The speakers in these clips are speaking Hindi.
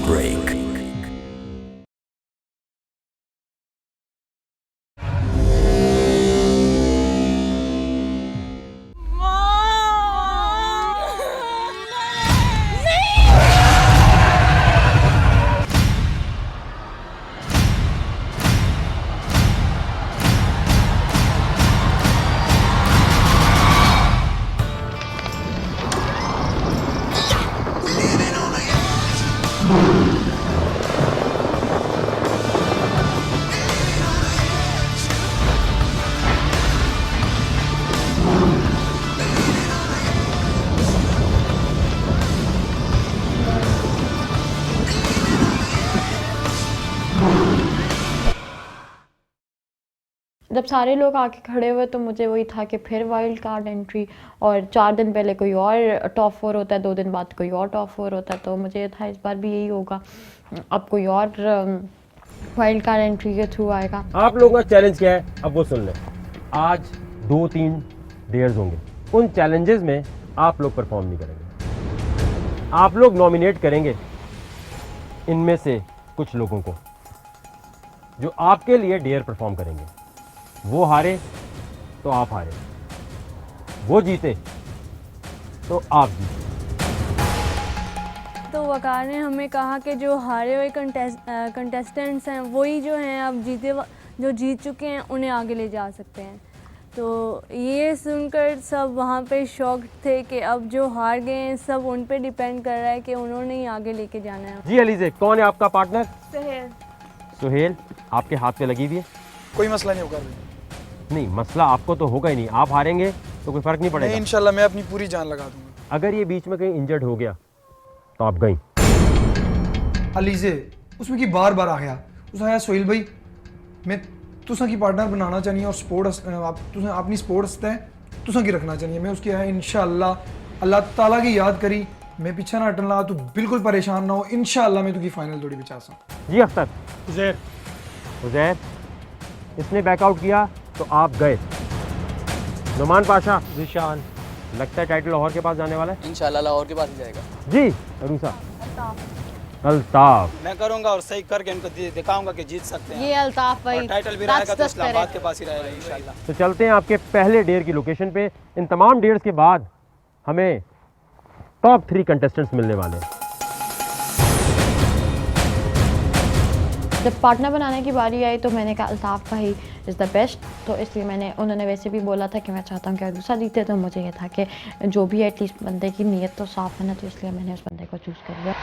break. जब सारे लोग आके खड़े हुए तो मुझे वही था कि फिर वाइल्ड कार्ड एंट्री, और 4 दिन पहले कोई और टॉप 4 होता है, 2 दिन बाद कोई और टॉप 4 होता है, तो मुझे था इस बार भी यही होगा, अब कोई और वाइल्ड कार्ड एंट्री के थ्रू आएगा। आप लोगों का चैलेंज क्या है अब वो सुन लें। आज 2-3 डेयर्स होंगे, उन चैलेंजेस में आप लोग परफॉर्म नहीं करेंगे। आप लोग नॉमिनेट करेंगे इनमें से कुछ लोगों को जो आपके लिए डेयर परफॉर्म करेंगे। वो हारे तो आप हारे, वो जीते तो आप जीते। तो वकार ने हमें कहा कि जो हारे हुए कंटेस्टेंट्स हैं वही जो हैं अब जो जीत चुके हैं उन्हें आगे ले जा सकते हैं। तो ये सुनकर सब वहाँ पे शॉक थे कि अब जो हार गए हैं सब उन पे डिपेंड कर रहा है कि उन्होंने ही आगे लेके जाना है। जी अलीज़े, कौन है आपका पार्टनर? सुहेल। सुहेल आपके हाथ पे लगी हुई है? कोई मसला नहीं होगा। नहीं, मसला आपको तो होगा ही नहीं। आप हारेंगे तो कोई फर्क नहीं पड़ेगा। नहीं, इंशाल्लाह मैं अपनी पूरी जान लगा दूंगा। अगर ये बीच में कहीं इंजर्ड हो गया तो आप गई। अलीज़े उसमें की बार बार आ गया, उस आया सोहेल भाई मैं तुसा की पार्टनर बनाना चाहिए और स्पोर्ट्स आप तुसा अपनी स्पोर्ट्स तय तुसा की रखना चाहिए। मैं उसकी है इंशाल्लाह अल्लाह ताला की याद करी मैं पीछे ना हटन लगा, तू बिल्कुल परेशान ना हो, इंशाल्लाह मैं तुकी फाइनल थोड़ी बचा सकूं। जी अख्तर। उज़ैर इसने बैकआउट किया तो आप गए। नुमान पाशा। ज़ीशान। लगता है टाइटल लाहौर के पास जाने वाला है। इंशाल्लाह लाहौर के पास ही जाएगा। जी अरूसा। अल्ताफ। मैं करूंगा और सही करके इनको दिखाऊंगा कि जीत सकते हैं। ये अल्ताफ भाई, और टाइटल भी रहेगा तो इस्लामाबाद के पास ही रहेगा इंशाल्लाह। तो चलते हैं आपके पहले डेयर की लोकेशन पे। इन तमाम डेयर्स के बाद हमें टॉप 3 कंटेस्टेंट्स मिलने वाले हैं। जब पार्टनर बनाने की बारी आई तो मैंने कहा अल्ताफ भाई इज़ द बेस्ट, तो इसलिए उन्होंने वैसे भी बोला था कि मैं चाहता हूँ कि दूसरा जीते, तो मुझे ये था कि जो भी एटलीस्ट बंदे की नीयत तो साफ़ है ना, तो इसलिए मैंने उस बंदे को चूज़ कर लिया।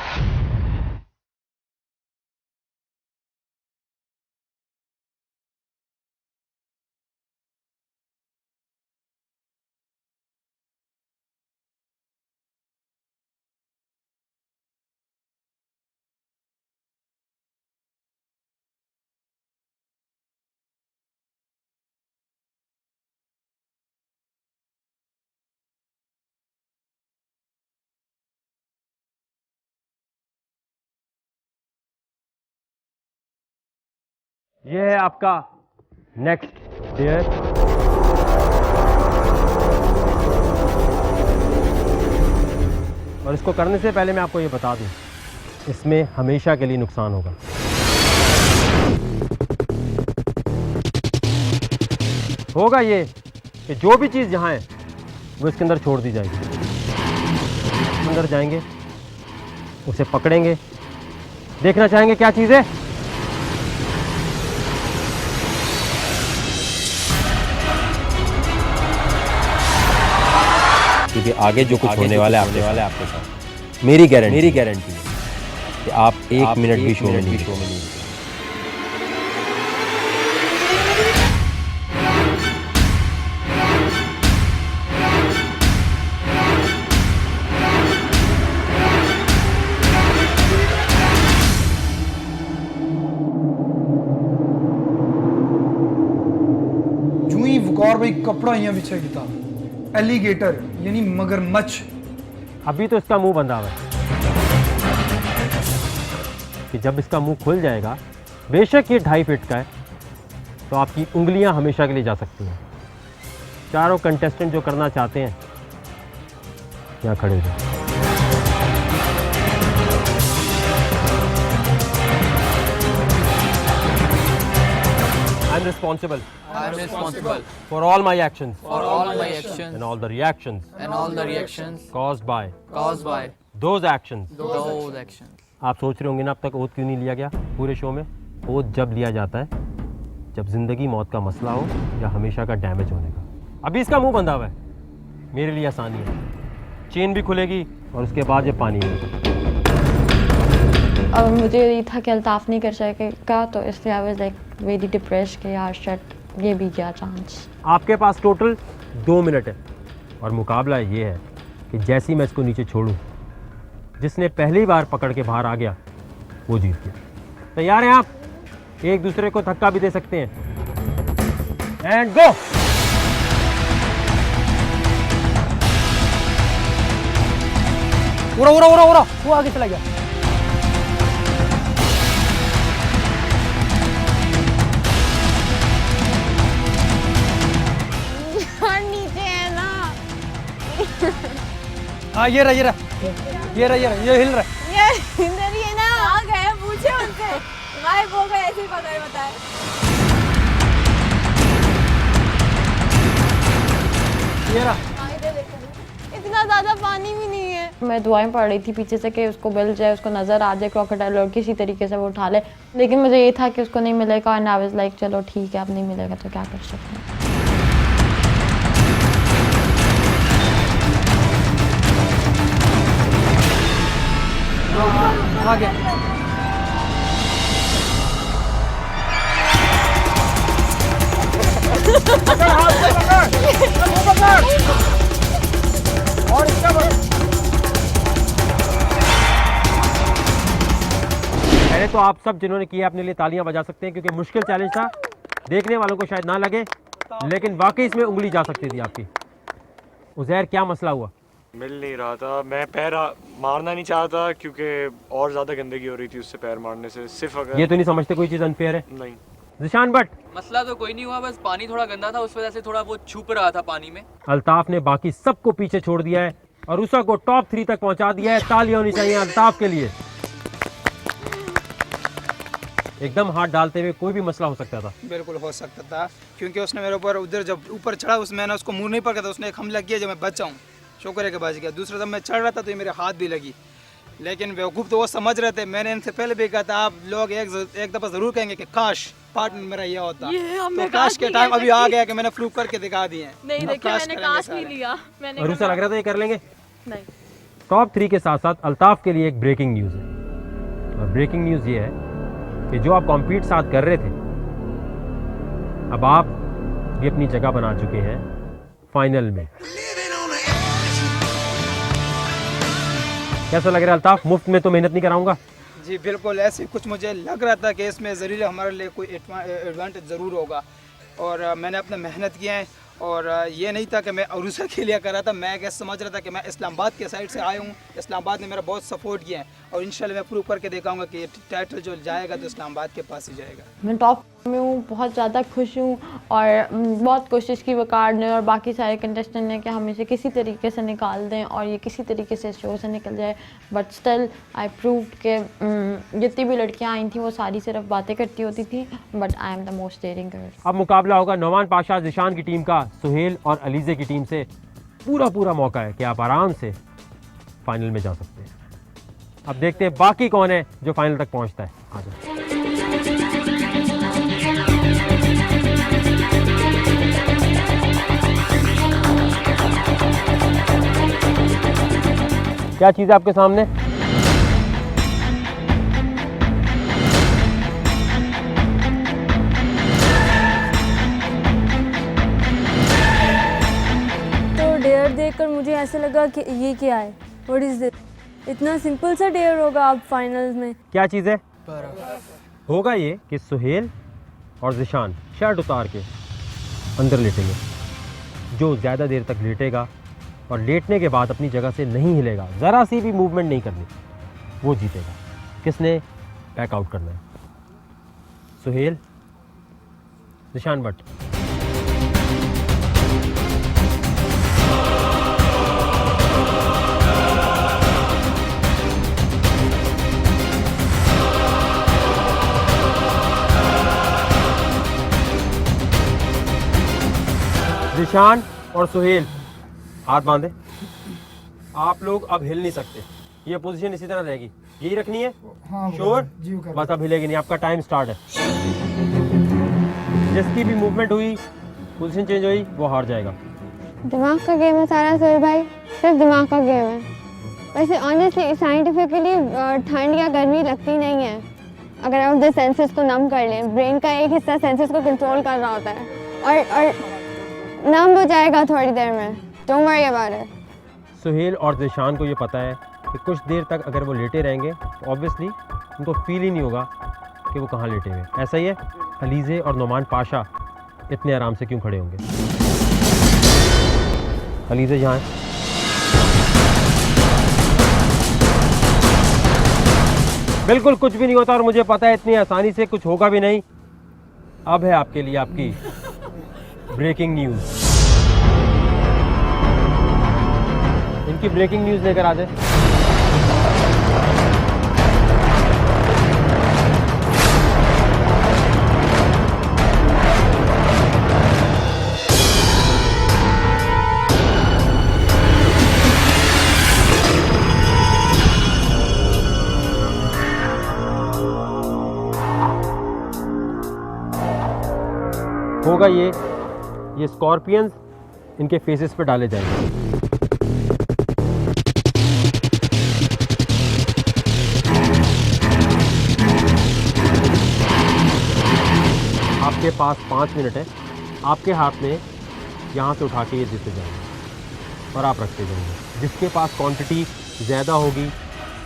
ये है आपका नेक्स्ट डेयर। और इसको करने से पहले मैं आपको ये बता दूं, इसमें हमेशा के लिए नुकसान होगा। होगा ये कि जो भी चीज़ यहाँ है वो इसके अंदर छोड़ दी जाएगी। अंदर जाएंगे, उसे पकड़ेंगे, देखना चाहेंगे क्या चीज़ है। क्योंकि आगे जो कुछ होने वाला है आपके साथ मेरी गारंटी है कि आप 1 मिनट भी शो में नहीं। जूं ही वकार भाई कपड़ा यहाँ बिछा था, एलिगेटर यानी मगरमच्छ। अभी तो इसका मुंह बंधा हुआ है कि जब इसका मुंह खुल जाएगा, बेशक ये 2.5 फीट का है, तो आपकी उंगलियां हमेशा के लिए जा सकती हैं। चारों कंटेस्टेंट जो करना चाहते हैं यहाँ खड़े हो जाओ। I'm responsible I am responsible for all my actions for all my actions and all the reactions and all the reactions caused by those actions. actions. आप सोच रहे होंगे ना अब तक ओथ क्यों नहीं लिया गया पूरे शो में? ओथ जब लिया जाता है जब जिंदगी मौत का मसला हो या हमेशा का डैमेज होने का। अभी इसका मुंह बंधा हुआ है, मेरे लिए आसानी है, चेन भी खुलेगी और उसके बाद ये पानी में। अब मुझे यही था कि अल्ताफ़ नहीं कर सकेगा, तो इसलिए I was like very depress कि यार शट ये भी गया चांस। आपके पास टोटल 2 मिनट है और मुकाबला ये है कि जैसी मैं इसको नीचे छोड़ूं, जिसने पहली बार पकड़ के बाहर आ गया वो जीत गया। तैयार हैं आप? एक दूसरे को धक्का भी दे सकते हैं। And go. उड़ा उड़ा उड़ा उड़ा, वो आगे चला गया। नीचे है ना। हाँ ये रहा ये रहा ये रहा ये हिल रहा है। ये इधर ही है ना, आ गए पूछे उनसे, गायब हो गए, ऐसे ही पता है बताए। ये रहा। इतना ज़्यादा पानी भी नहीं है। मैं दुआएं पढ़ रही थी पीछे से कि उसको मिल जाए, उसको नज़र आ जाए क्रोकोडाइल और किसी तरीके से वो उठा ले, लेकिन मुझे ये था कि उसको नहीं मिलेगा एंड आई वाज लाइक चलो ठीक है, अब नहीं मिलेगा तो क्या कर सकते हैं। आ गया। पहले तो आप सब जिन्होंने किया अपने लिए तालियां बजा सकते हैं, क्योंकि मुश्किल चैलेंज था, देखने वालों को शायद ना लगे लेकिन वाकई इसमें उंगली जा सकती थी आपकी। उज़ैर क्या मसला हुआ? मिल नहीं रहा था, मैं पैर मारना नहीं चाहता क्योंकि और ज़्यादा गंदगी हो रही थी उससे पैर मारने से। सिर्फ अगर ये तो नहीं समझते कोई चीज़ अनफेयर है? नहीं। ज़िशान भट्ट, मसला तो कोई नहीं हुआ, बस पानी थोड़ा गंदा था, उस वजह से थोड़ा वो छुप रहा था पानी में। अल्ताफ ने बाकी सबको पीछे छोड़ दिया है और उषा को टॉप 3 तक पहुंचा दिया है। तालियां होनी चाहिए अल्ताफ के लिए। एकदम हाथ डालते हुए कोई भी मसला हो सकता था। बिल्कुल हो सकता था, क्योंकि उसने मेरे ऊपर उधर जब ऊपर चढ़ा मैंने उसको मुंह नहीं पकड़ा था, उसने एक हमला किया जब मैं बचाऊँ, शुक्र है कि बच गया। दूसरा जब मैं चढ़ रहा था तो ये मेरे हाथ भी लगी, लेकिन बेवकूफ़ तो वो समझ रहे थे। मैंने इनसे पहले भी कहा था आप लोग एक दफ़ा ज़रूर कहेंगे कि काश पार्टनर मेरा ये होता, तो काश के टाइम अभी आ गया कि मैंने प्रूव करके दिखा दिए हैं। नहीं देखिए, मैंने काश नहीं लिया, मैंने और उसे लग रहा था ये कर लेंगे। नहीं। टॉप 3 के साथ साथ अल्ताफ के लिए एक ब्रेकिंग न्यूज़ है, और ब्रेकिंग न्यूज़ ये है कि जो आप कॉम्पीट साथ कर रहे थे, अब आप भी अपनी जगह बना चुके हैं फाइनल में। कैसा लग रहा है अल्ताफ? मुफ्त में तो मेहनत नहीं कराऊंगा। जी बिल्कुल, ऐसे कुछ मुझे लग रहा था कि इसमें ज़रूर हमारे लिए कोई एडवांटेज ज़रूर होगा, और मैंने अपना मेहनत किया है। और ये नहीं था कि मैं अरूसा के लिए कर रहा था, मैं क्या समझ रहा था कि मैं इस्लामाबाद के साइड से आया हूँ, इस्लामाबाद ने मेरा बहुत सपोर्ट किया है, और इंशाल्लाह मैं प्रूव करके दिखाऊंगा कि टाइटल जो जाएगा तो इस्लामाबाद के पास ही जाएगा। मैं टॉप में हूँ, बहुत ज़्यादा खुश हूँ, और बहुत कोशिश की वकार ने और बाकी सारे कंटेस्टेंट ने कि हम इसे किसी तरीके से निकाल दें और ये किसी तरीके से शो से निकल जाए, बट स्टिल आई प्रूव्ड कि जितनी भी लड़कियाँ आई थी वो सारी सिर्फ बातें करती होती थी, but I am the most daring girl. अब मुकाबला होगा नौमान पाशा ज़िशान की टीम का सुहेल और अलीज़े की टीम से। पूरा मौका है कि आप आराम से फाइनल में जा सकते हैं। अब देखते हैं बाकी कौन है जो फाइनल तक पहुंचता है। आ जाओ। क्या चीज़ है आपके सामने? तो डेयर देखकर मुझे ऐसे लगा कि ये क्या है, व्हाट इज दिस। इतना सिंपल सा डेयर होगा आप फाइनल्स में। क्या चीज़ है? होगा ये कि सुहेल और ज़िशान शर्ट उतार के अंदर लेटेंगे। जो ज़्यादा देर तक लेटेगा और लेटने के बाद अपनी जगह से नहीं हिलेगा, ज़रा सी भी मूवमेंट नहीं करनी, वो जीतेगा। किसने बैक आउट करना है? सुहेल, ज़िशान भट्ट। ज़ीशान और सुहेल हाथ बांधे। आप लोग अब हिल नहीं सकते, ये पोजीशन इसी तरह रहेगी, यही रखनी है। हाँ श्योर? जी वो कर बस अब हिलेगी नहीं, आपका टाइम स्टार्ट है। जिसकी भी मूवमेंट हुई, पोजीशन चेंज हुई, वो हार जाएगा। दिमाग का गेम है सारा सुहेल भाई, सिर्फ दिमाग का गेम है। वैसे ऑनेस्टली साइंटिफिकली ठंड या गर्मी लगती नहीं है अगर आप अपने सेंसेस को नम कर लें। ब्रेन का एक हिस्सा सेंसेस को कंट्रोल कर रहा होता है और नम हो जाएगा थोड़ी देर में। Don't worry about it. Suhail और ज़ीशान को ये पता है कि कुछ देर तक अगर वो लेटे रहेंगे तो ऑब्वियसली उनको फील ही नहीं होगा कि वो कहाँ लेटे हुए। ऐसा ही है, अलीज़े और नोमान पाशा इतने आराम से क्यों खड़े होंगे? अलीज़े यहाँ है। बिल्कुल कुछ भी नहीं होता और मुझे पता है इतनी आसानी से कुछ होगा भी नहीं। अब है आपके लिए आपकी ब्रेकिंग न्यूज़। इनकी ब्रेकिंग न्यूज़ लेकर आ जाए। होगा ये स्कॉर्पियंस इनके फेसेस पे डाले जाएंगे। आपके पास 5 मिनट है, आपके हाथ में यहाँ से उठा के ये देते जाएंगे और आप रखते जाएंगे। जिसके पास क्वांटिटी ज़्यादा होगी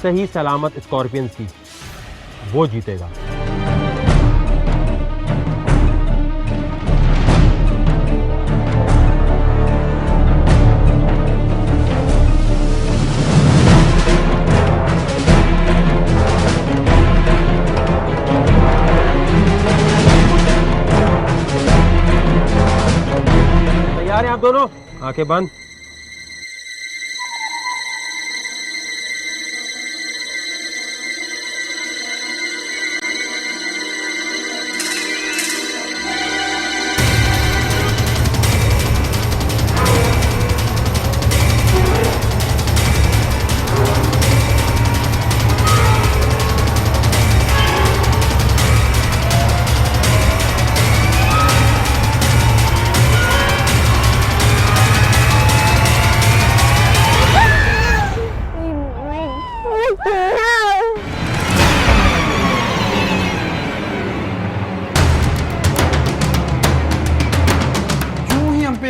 सही सलामत स्कॉर्पियंस की, वो जीतेगा। तैयार हैं आप दोनों? आंखें बंद।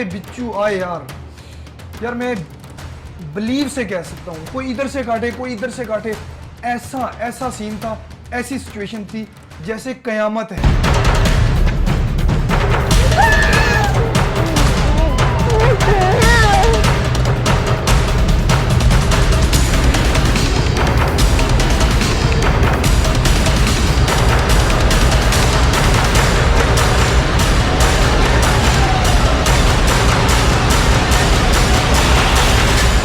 बिच्छू आए यार मैं बिलीव से कह सकता हूँ। कोई इधर से काटे, कोई इधर से काटे, ऐसा सीन था, ऐसी सिचुएशन थी जैसे कयामत है।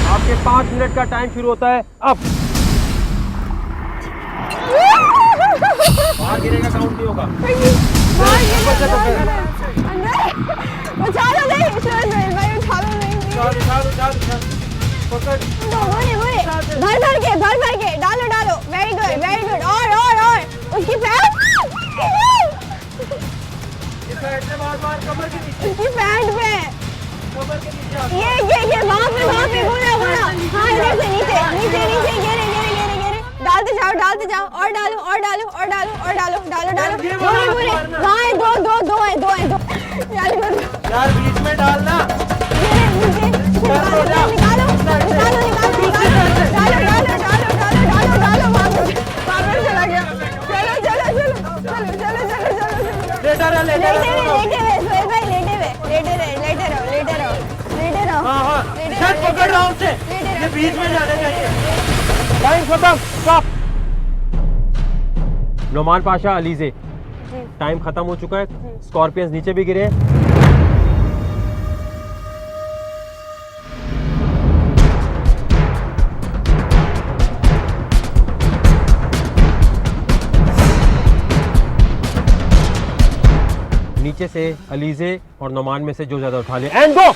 आपके 5 मिनट का टाइम शुरू होता है अब। बाहर गिरेगा, काउंट नहीं होगा। उठा लो नहीं, भाई उठा लो नहीं। भर के डालो। Very good. और उसकी पैंट, उसकी पैंट पे ये वहाँ पे बोला। हाँ इधर से नीचे गिरे। डालते जाओ और डालो। पूरे वहाँ है, दो है। यार बीच में डालना। निकालो। वापस चला गया। चलो। लेटे रहो। पकड़ रहा हूँ उसे, ये बीच में जाने चाहिए। टाइम खत्म, स्टॉप। नोमान पाशा, अलीज़े, टाइम खत्म हो चुका है। स्कॉर्पियंस नीचे भी गिरे हैं। नीचे से अलीजे और नोमान में से जो ज़्यादा उठा ले एंड गो।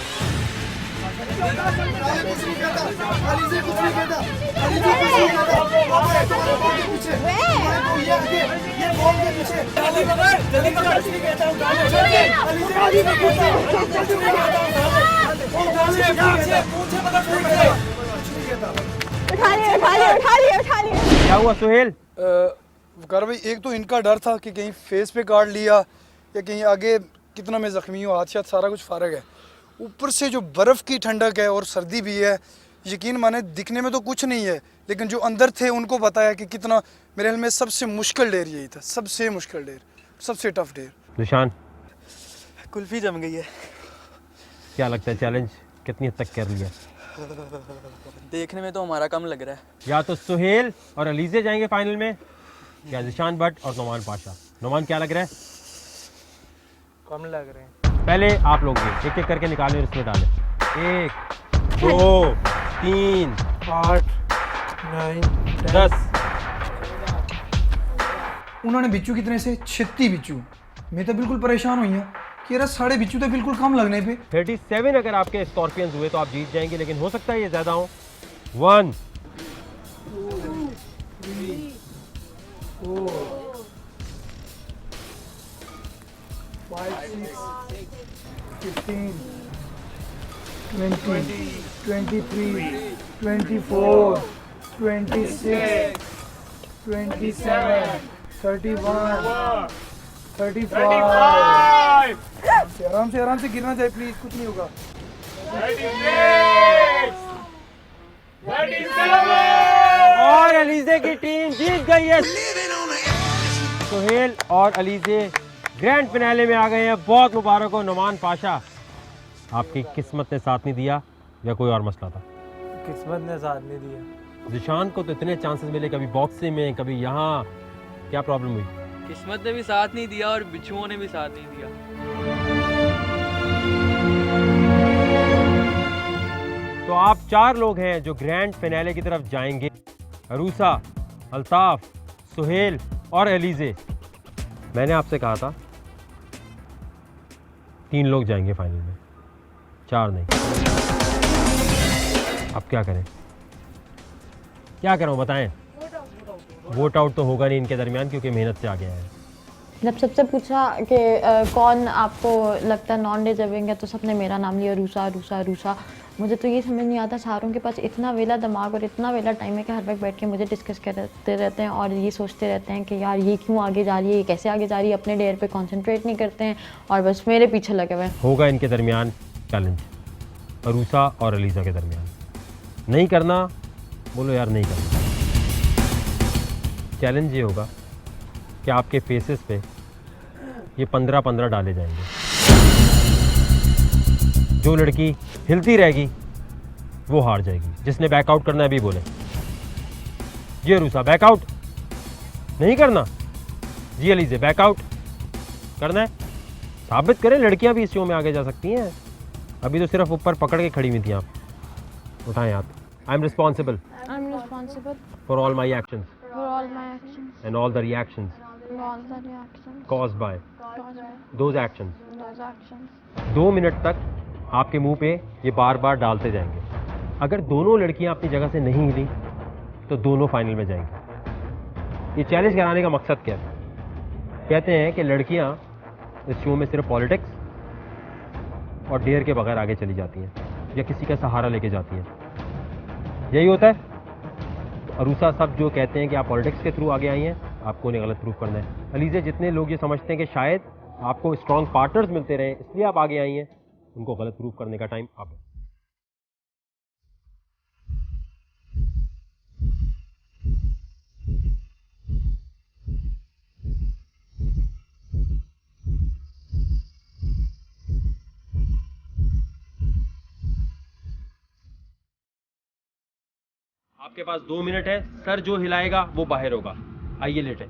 क्या हुआ सुहेल? वकार भाई, एक तो इनका डर था कि कहीं फेस पे काट लिया या कहीं आगे कितना मैं ज़ख्मी हूँ, हाथ शाथ सारा कुछ फारग है। ऊपर से जो बर्फ़ की ठंडक है और सर्दी भी है, यकीन माने दिखने में तो कुछ नहीं है, लेकिन जो अंदर थे उनको पता है कि कितना। मेरे ख्याल में सबसे मुश्किल डेर यही था, सबसे मुश्किल डेर, सबसे टफ डेर। निशान, कुल्फी जम गई है। क्या लगता है चैलेंज कितनी हद तक कर लिया? देखने में तो हमारा कम लग रहा है। या तो सुहेल और अलीजे जाएंगे फाइनल में, या निशान भट्ट और नोमान पाशा। नोमान क्या लग रहा है? कम लग रहे हैं। पहले आप लोग एक एक करके निकालें और इसमें डालें। 1 2 3 8 9 10। उन्होंने बिच्चू कितने से 36 बिच्चू। मैं तो बिल्कुल परेशान हुई हूँ कि यार साढ़े बिच्चू तो बिल्कुल कम लगने पे। 37 अगर आपके स्कॉर्पियंस हुए तो आप जीत जाएंगे, लेकिन हो सकता है ये ज़्यादा हो। 1 2 3 4 5 6 15 20 23 24 26 27 31 35। आराम से गिरना चाहिए प्लीज, कुछ नहीं होगा। और अलीजे की टीम जीत गई है। सुहेल और अलीजे ग्रैंड फिनाले में आ गए हैं। बहुत मुबारक हो नोमान पाशा। आपकी किस्मत ने साथ नहीं दिया या कोई और मसला था? किस्मत ने साथ नहीं दिया। जिशान को तो इतने चांसेस मिले, कभी बॉक्सिंग में कभी यहाँ, क्या प्रॉब्लम हुई? किस्मत ने भी साथ नहीं दिया और बिच्छुओं ने भी साथ नहीं दिया। तो आप 4 लोग हैं जो ग्रैंड फिनाले की तरफ जाएंगे। अरूसा, अल्ताफ, सुहेल और अलीजे। मैंने आपसे कहा था 3 लोग जाएंगे फाइनल में, 4 नहीं। अब क्या करें? क्या करूं बताएं? वोट आउट तो होगा नहीं इनके दरमियान, क्योंकि मेहनत से आगे आए हैं। जब सबसे पूछा कि कौन आपको लगता है नॉन डिजर्विंग है, तो सबने मेरा नाम लिया, रूसा रूसा रूसा। मुझे तो ये समझ नहीं आता, सारों के पास इतना वेला दिमाग और इतना वेला टाइम है कि हर वक्त बैठ के मुझे डिस्कस करते रहते हैं और ये सोचते रहते हैं कि यार ये क्यों आगे जा रही है, ये कैसे आगे जा रही है, अपने डेयर पे कंसंट्रेट नहीं करते हैं और बस मेरे पीछे लगे हुए हैं। होगा इनके दरमियान चैलेंज, अरूसा और अलीजा के दरमियान। नहीं करना बोलो यार, नहीं करना। चैलेंज ये होगा कि आपके फेसेस पे ये 15-15 डाले जाएंगे। जो लड़की हिलती रहेगी वो हार जाएगी। जिसने बैकआउट करना है अभी बोले। जी अरूसा, बैकआउट नहीं करना? जी अलीजे, बैकआउट करना है? साबित करें, लड़कियां भी इस शो में आगे जा सकती हैं। अभी तो सिर्फ ऊपर पकड़ के खड़ी हुई थी आप। उठाएं हाथ। I am responsible I'm responsible for all my actions for all my actions and all the reactions and all the reactions caused by caused by those actions. those actions. 2 minute तक आपके मुंह पे ये बार बार डालते जाएंगे। अगर दोनों लड़कियां अपनी जगह से नहीं हिली तो दोनों फाइनल में जाएंगी। ये चैलेंज कराने का मकसद क्या है? कहते हैं कि लड़कियां इस शो में सिर्फ पॉलिटिक्स और डेयर के बगैर आगे चली जाती हैं या किसी का सहारा लेके जाती हैं। यही होता है। तो अरूसा सब जो कहते हैं कि आप पॉलिटिक्स के थ्रू आगे आई हैं, आपको उन्हें गलत प्रूफ करना है। अलीजे, जितने लोग ये समझते हैं कि शायद आपको स्ट्रॉन्ग पार्टनर्स मिलते रहे इसलिए आप आगे आई हैं, उनको गलत प्रूफ करने का टाइम अब है। आपके पास 2 मिनट है। सर जो हिलाएगा वो बाहर होगा। आइए लेटे।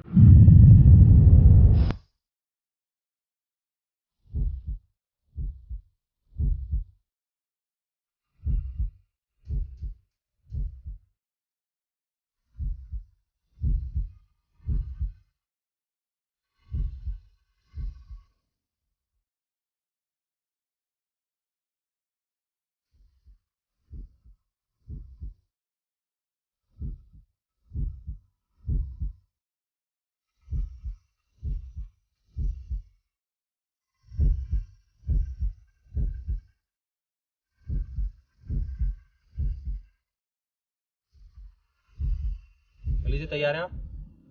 अलीज़े तैयार हैं आप?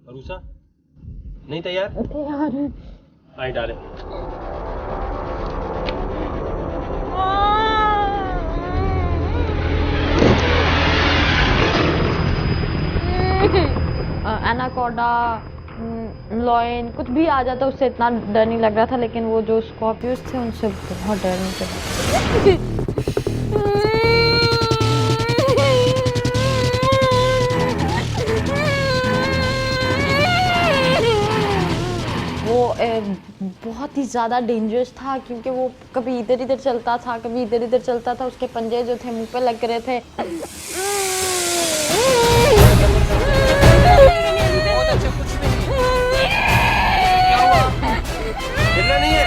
अरूसा नहीं तैयार? तैयार है। आए डालें। एनाकोडा, लॉयन कुछ भी आ जाता उससे इतना डर नहीं लग रहा था, लेकिन वो जो स्कॉर्पियोस थे उनसे बहुत डर मुझे। वो बहुत ही ज़्यादा डेंजरस था क्योंकि वो कभी इधर इधर चलता था, कभी इधर इधर चलता था। उसके पंजे जो थे मुंह पे लग रहे थे। बहुत अच्छा, कुछ भी नहीं है। क्या हुआ? हिलना नहीं है।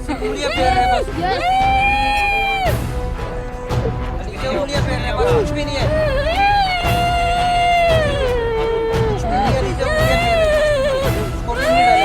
सिर्फ उंगलियां फेर रहे हैं बस। अलीज़े उंगलियां फेर रहे हैं बस, कुछ भी नहीं है। कुछ भी नहीं है, अलीज़े उंगलियां फेर रहे हैं। स्कॉर्पियन नहीं डालेंगे।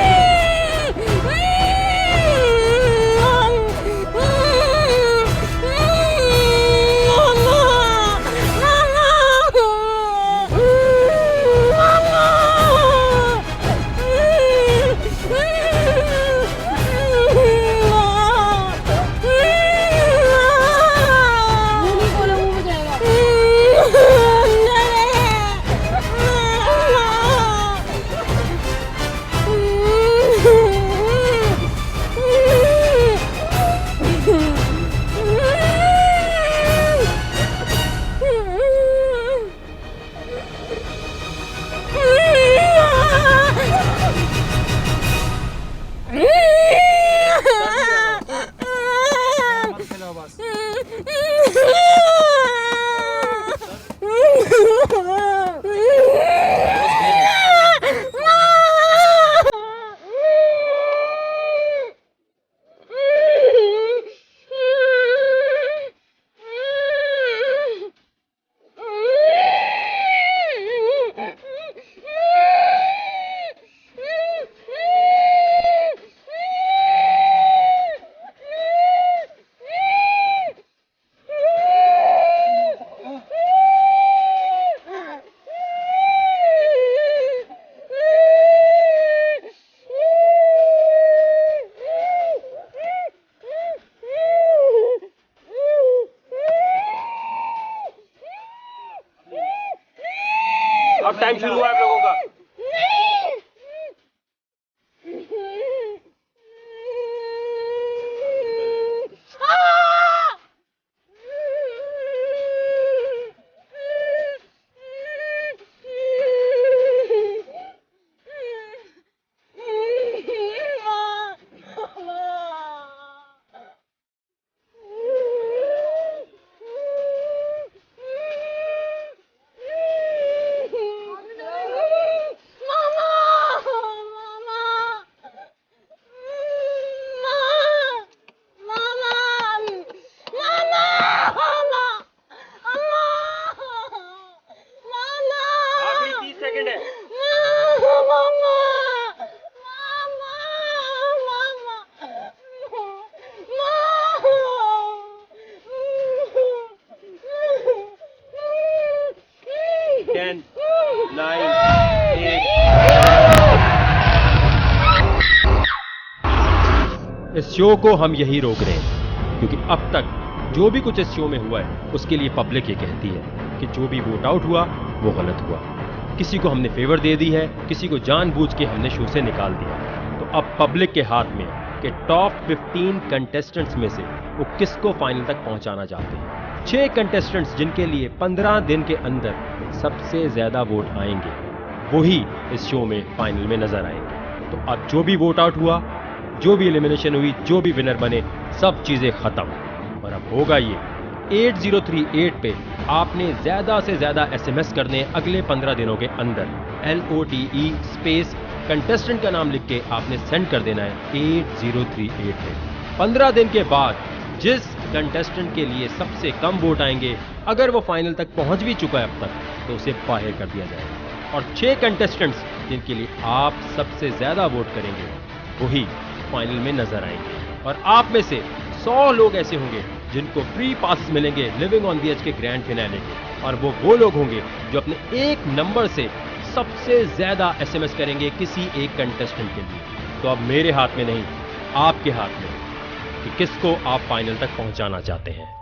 अब टाइम शुरू हुआ है आप लोगों का। इस शो को हम यही रोक रहे हैं क्योंकि अब तक जो भी कुछ इस शो में हुआ है उसके लिए पब्लिक ये कहती है कि जो भी वोट आउट हुआ वो गलत हुआ। किसी को हमने फेवर दे दी है, किसी को जानबूझ के हमने शो से निकाल दिया। तो अब पब्लिक के हाथ में कि टॉप 15 कंटेस्टेंट्स में से वो किसको फाइनल तक पहुंचाना चाहते हैं। 6 कंटेस्टेंट्स जिनके लिए 15 दिन के अंदर सबसे ज्यादा वोट आएंगे वही इस शो में फाइनल में नजर आएंगे। तो अब जो भी वोट आउट हुआ, जो भी एलिमिनेशन हुई, जो भी विनर बने, सब चीजें खत्म। और अब होगा ये 8038 पे आपने ज्यादा से ज्यादा SMS करने अगले 15 दिनों के अंदर। LOTE स्पेस कंटेस्टेंट का नाम लिख के आपने सेंड कर देना है 8038 पे। 15 दिन के बाद जिस कंटेस्टेंट के लिए सबसे कम वोट आएंगे, अगर वो फाइनल तक पहुंच भी चुका है अब तक, तो उसे बाहर कर दिया जाएगा। और 6 कंटेस्टेंट्स जिनके लिए आप सबसे ज्यादा वोट करेंगे वही फाइनल में नजर आएंगे। और आप में से 100 लोग ऐसे होंगे जिनको फ्री पास मिलेंगे लिविंग ऑन द एज के ग्रैंड फिनाले के, और वो लोग होंगे जो अपने एक नंबर से सबसे ज्यादा SMS करेंगे किसी एक कंटेस्टेंट के लिए। तो अब मेरे हाथ में नहीं, आपके हाथ में कि किसको आप फाइनल तक पहुंचाना चाहते हैं।